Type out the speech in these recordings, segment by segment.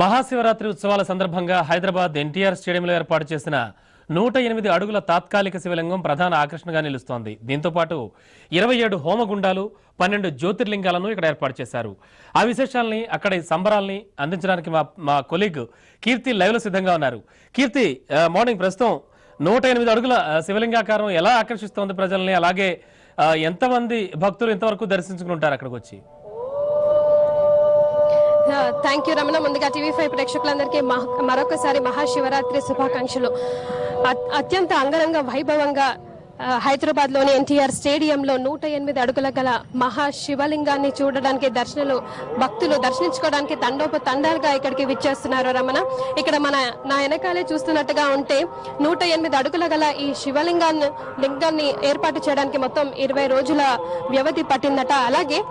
మహాశివరాత్రి ఉత్సవాల సందర్భంగా హైదరాబాద్ ఎన్టీఆర్ స్టేడియంలో ఏర్పాటు చేసిన 108 అడుగుల తాత్కాలిక శివలింగం ప్రధాన ఆకర్షణగా నిలుస్తోంది. దీంతో పాటు 27 హోమగుండాలు, 12 జ్యోతిర్లింగాలను ఇక్కడ ఏర్పాటు చేశారు. ఆ విశేషాలని, అక్కడి సంబరాల్ని అందించడానికి మా కొలీగ్ కీర్తి లైవ్ లో సిద్ధంగా ఉన్నారు. కీర్తి, మార్నింగ్. ప్రస్తుతం 108 అడుగుల శివలింగాకారం ఎలా ఆకర్షిస్తోంది ప్రజల్ని? అలాగే ఎంతమంది భక్తులు ఇంతవరకు దర్శించుకుంటారు అక్కడికి వచ్చి? Thank you Ramana. ముందుగా టీవీ5 ప్రేక్షకులందరికీ మరొకసారి మహాశివరాత్రి శుభాకాంక్షలు. అత్యంత అంగరంగ వైభవంగా హైదరాబాద్ లోని ఎన్టీఆర్ స్టేడియంలో 108 అడుగుల గల మహాశివలింగాన్ని చూడడానికి భక్తులు దర్శించుకోవడానికి తండోపతండాలుగా ఇక్కడికి విచ్చేస్తున్నారు రమణ. ఇక్కడ నా వెనకాలే చూస్తున్నట్టుగా ఉంటే 108 అడుగుల గల ఈ లింగాన్ని ఏర్పాటు చేయడానికి మొత్తం 20 రోజుల వ్యవధి పట్టిందట. అలాగే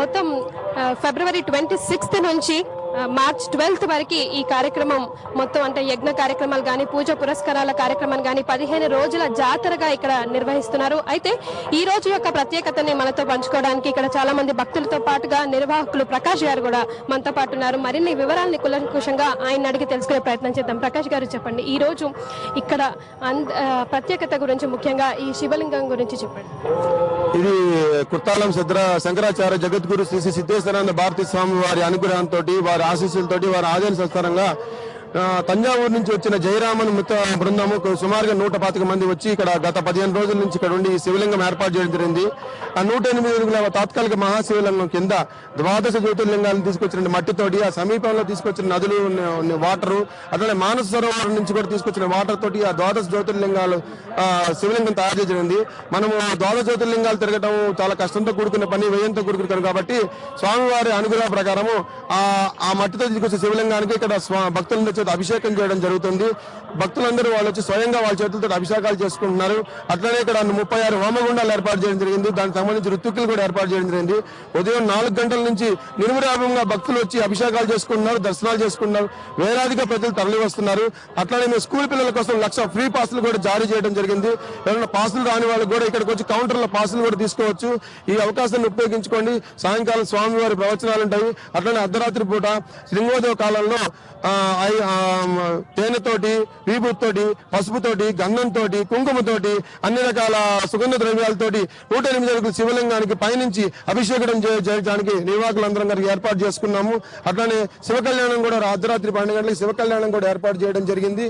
మొత్తం ఫిబ్రవరి 26 నుంచి మార్చ్ 12 వరకు ఈ కార్యక్రమం మొత్తం, అంటే యజ్ఞ కార్యక్రమాలు కానీ, పూజ పురస్కారాల కార్యక్రమాలు కానీ 15 రోజుల జాతరగా ఇక్కడ నిర్వహిస్తున్నారు. అయితే ఈ రోజు యొక్క ప్రత్యేకతని మనతో పంచుకోవడానికి ఇక్కడ చాలా మంది భక్తులతో పాటుగా నిర్వాహకులు ప్రకాష్ గారు కూడా మనతో పాటు ఉన్నారు. మరిన్ని వివరాలని కులంకుశంగా ఆయన అడిగి తెలుసుకునే ప్రయత్నం చేద్దాం. ప్రకాష్ గారు, చెప్పండి, ఈ రోజు ఇక్కడ ప్రత్యేకత గురించి, ముఖ్యంగా ఈ శివలింగం గురించి చెప్పండి. ఇది కుర్తాలం శంకరాచార్య జగద్గురు శ్రీ శ్రీ సిద్ధేశ్వరానంద భారతీ స్వామి వారి అనుగ్రహంతో, వారి ఆశీస్సులతోటి, వారి ఆదేశానుసారంగా తంజావూరు నుంచి వచ్చిన జయరామన్ మిత్ర బృందము సుమారుగా 125 మంది వచ్చి ఇక్కడ గత 15 రోజుల నుంచి ఇక్కడ ఉండి ఈ శివలింగం ఏర్పాటు చేయడం జరిగింది. ఆ 108 అడుగుల తాత్కాలిక మహాశివలింగం కింద 12 జ్యోతిర్లింగాలను తీసుకొచ్చిన మట్టితోటి, ఆ సమీపంలో తీసుకొచ్చిన నదులు, వాటరు, అట్లనే మానస సరోవరం నుంచి కూడా తీసుకొచ్చిన వాటర్ తోటి ఆ 12 జ్యోతిర్లింగాలు శివలింగం తయారు చేయడం. మనము 12 జ్యోతిర్లింగాలు తిరగటం చాలా కష్టంతో కూడుకున్న పని, వ్యయంతో కూడుకున్న కాబట్టి స్వామివారి అనుగ్రహ ప్రకారము ఆ మట్టితో తీసుకొచ్చే శివలింగానికి ఇక్కడ భక్తుల అభిషేకం చేయడం జరుగుతుంది. భక్తులందరూ వాళ్ళు వచ్చి స్వయంగా వాళ్ళ చేతులతో అభిషేకాలు చేసుకుంటున్నారు. అట్లనే ఇక్కడ 36 హోమగుండాలు ఏర్పాటు చేయడం జరిగింది. దానికి సంబంధించి ఋత్విక్కులు కూడా ఏర్పాటు చేయడం జరిగింది. ఉదయం 4 గంటల నుంచి నిర్విరామంగా భక్తులు వచ్చి అభిషేకాలు చేసుకుంటున్నారు, దర్శనాలు చేసుకుంటున్నారు. వేలాదిగా ప్రజలు తరలి వస్తున్నారు. అట్లనే మేము స్కూల్ పిల్లల కోసం 1,00,000 ఫ్రీ పాసులు కూడా జారీ చేయడం జరిగింది. ఎవరైనా పాసులు రాని వాళ్ళు కూడా ఇక్కడికి వచ్చి కౌంటర్లో పాసులు కూడా తీసుకోవచ్చు. ఈ అవకాశాన్ని ఉపయోగించుకోండి. సాయంకాలం స్వామివారి ప్రవచనాలు ఉంటాయి. అట్లనే అర్ధరాత్రి పూట లింగోదయ కాలంలో తేనెతోటి, విభూతితోటి, పసుపుతోటి, గంధంతోటి, కుంకుమతోటి, అన్ని రకాల సుగంధ ద్రవ్యాలతోటి 108 అడుగుల శివలింగానికి పైనుంచి అభిషేకం చేయడానికి నిర్వాహకులందరం గారికి ఏర్పాటు చేసుకున్నాము. అట్లానే శివ కళ్యాణం కూడా అర్ధరాత్రి 12 గంటలకు శివ కళ్యాణం కూడా ఏర్పాటు చేయడం జరిగింది.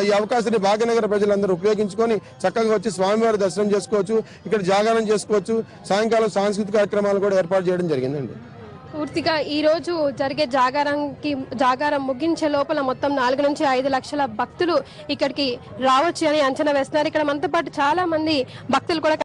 ఈ అవకాశాన్ని భాగ్యనగర ప్రజలందరూ ఉపయోగించుకొని చక్కగా వచ్చి స్వామివారి దర్శనం చేసుకోవచ్చు. ఇక్కడ జాగరణ చేసుకోవచ్చు. సాయంకాలం సాంస్కృతిక కార్యక్రమాలు కూడా ఏర్పాటు చేయడం జరిగిందండి. పూర్తిగా ఈ రోజు జరిగే జాగారం ముగించే లోపల మొత్తం 4 నుంచి 5 లక్షల భక్తులు ఇక్కడికి రావచ్చు అని అంచనా వేస్తున్నారు. ఇక్కడ మనతో పాటు చాలా మంది భక్తులు కూడా